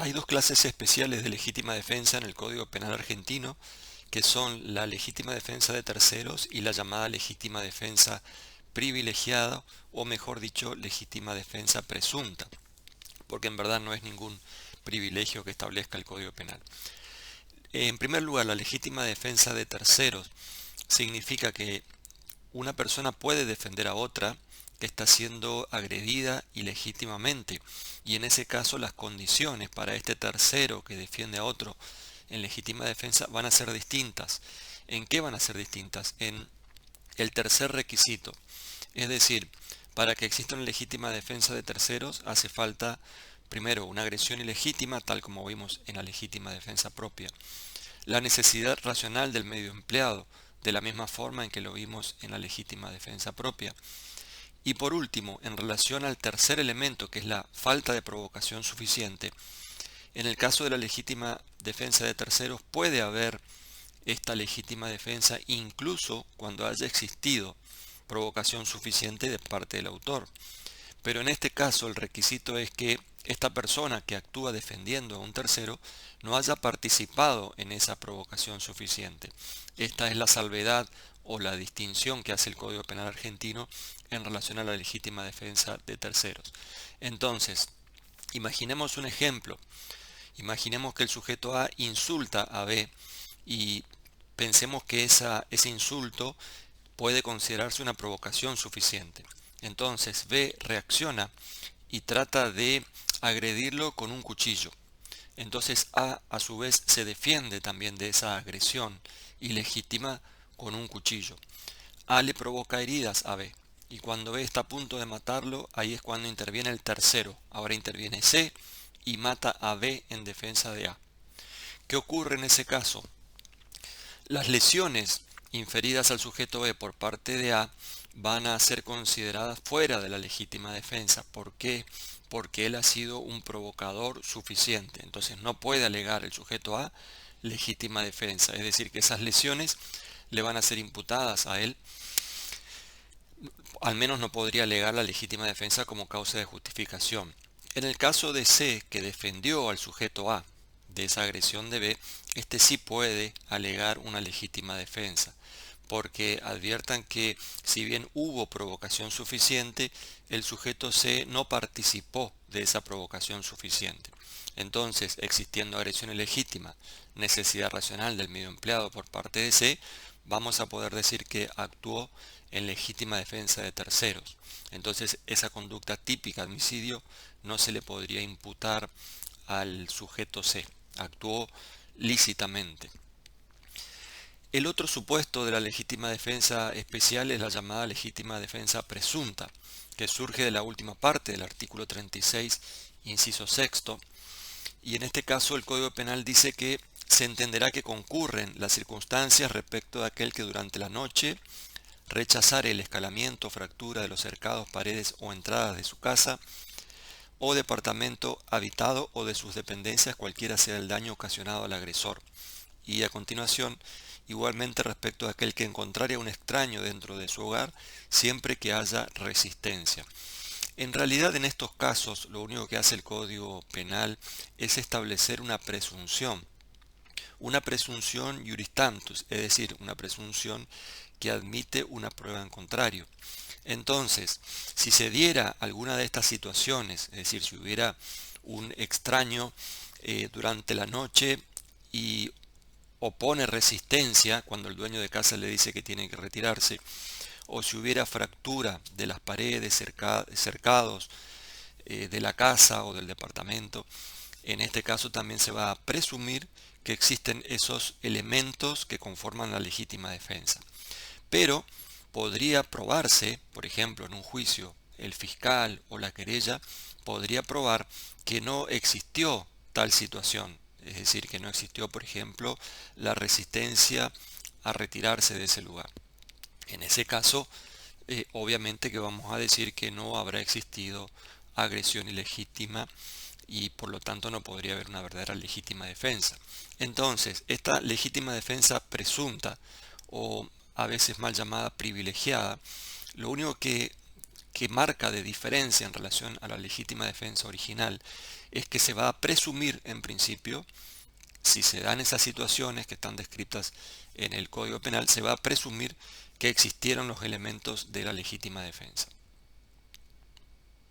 Hay dos clases especiales de legítima defensa en el Código Penal argentino, que son la legítima defensa de terceros y la llamada legítima defensa privilegiada, o mejor dicho, legítima defensa presunta, porque en verdad no es ningún privilegio que establezca el Código Penal. En primer lugar, la legítima defensa de terceros significa que una persona puede defender a otra que está siendo agredida ilegítimamente, y en ese caso las condiciones para este tercero que defiende a otro en legítima defensa van a ser distintas. ¿En qué van a ser distintas? En el tercer requisito. Es decir, para que exista una legítima defensa de terceros hace falta primero una agresión ilegítima, tal como vimos en la legítima defensa propia, la necesidad racional del medio empleado, de la misma forma en que lo vimos en la legítima defensa propia. Y por último, en relación al tercer elemento, que es la falta de provocación suficiente, en el caso de la legítima defensa de terceros puede haber esta legítima defensa incluso cuando haya existido provocación suficiente de parte del autor. Pero en este caso el requisito es que esta persona que actúa defendiendo a un tercero no haya participado en esa provocación suficiente. Esta es la salvedad o la distinción que hace el Código Penal argentino en relación a la legítima defensa de terceros. Entonces, imaginemos un ejemplo. Imaginemos que el sujeto A insulta a B y pensemos que ese insulto puede considerarse una provocación suficiente. Entonces B reacciona y trata de agredirlo con un cuchillo. Entonces a su vez se defiende también de esa agresión ilegítima con un cuchillo. A le provoca heridas a B. Y cuando B está a punto de matarlo, ahí es cuando interviene el tercero. Ahora interviene C y mata a B en defensa de A. ¿Qué ocurre en ese caso? Las lesiones inferidas al sujeto B por parte de A van a ser consideradas fuera de la legítima defensa. ¿Por qué? Porque él ha sido un provocador suficiente. Entonces no puede alegar el sujeto A legítima defensa. Es decir, que esas lesiones le van a ser imputadas a él. Al menos no podría alegar la legítima defensa como causa de justificación. En el caso de C, que defendió al sujeto A de esa agresión de B, este sí puede alegar una legítima defensa, porque adviertan que si bien hubo provocación suficiente, el sujeto C no participó de esa provocación suficiente. Entonces, existiendo agresión ilegítima, necesidad racional del medio empleado por parte de C, vamos a poder decir que actuó en legítima defensa de terceros. Entonces, esa conducta típica de homicidio no se le podría imputar al sujeto C. Actuó lícitamente. El otro supuesto de la legítima defensa especial es la llamada legítima defensa presunta, que surge de la última parte del artículo 36, inciso sexto, y en este caso el Código Penal dice que se entenderá que concurren las circunstancias respecto de aquel que durante la noche rechazare el escalamiento o fractura de los cercados, paredes o entradas de su casa o departamento habitado o de sus dependencias, cualquiera sea el daño ocasionado al agresor. Y a continuación, igualmente respecto a aquel que encontrare a un extraño dentro de su hogar, siempre que haya resistencia. En realidad, en estos casos, lo único que hace el Código Penal es establecer una presunción iuris tantus, es decir, una presunción que admite una prueba en contrario. Entonces, si se diera alguna de estas situaciones, es decir, si hubiera un extraño durante la noche y opone resistencia cuando el dueño de casa le dice que tiene que retirarse, o si hubiera fractura de las paredes, cercados de la casa o del departamento, en este caso también se va a presumir que existen esos elementos que conforman la legítima defensa. Pero podría probarse, por ejemplo, en un juicio, el fiscal o la querella podría probar que no existió tal situación, es decir, que no existió, por ejemplo, la resistencia a retirarse de ese lugar. En ese caso, obviamente que vamos a decir que no habrá existido agresión ilegítima y por lo tanto no podría haber una verdadera legítima defensa. Entonces, esta legítima defensa presunta o a veces mal llamada privilegiada, lo único que que marca de diferencia en relación a la legítima defensa original es que se va a presumir en principio, si se dan esas situaciones que están descritas en el Código Penal, se va a presumir que existieron los elementos de la legítima defensa.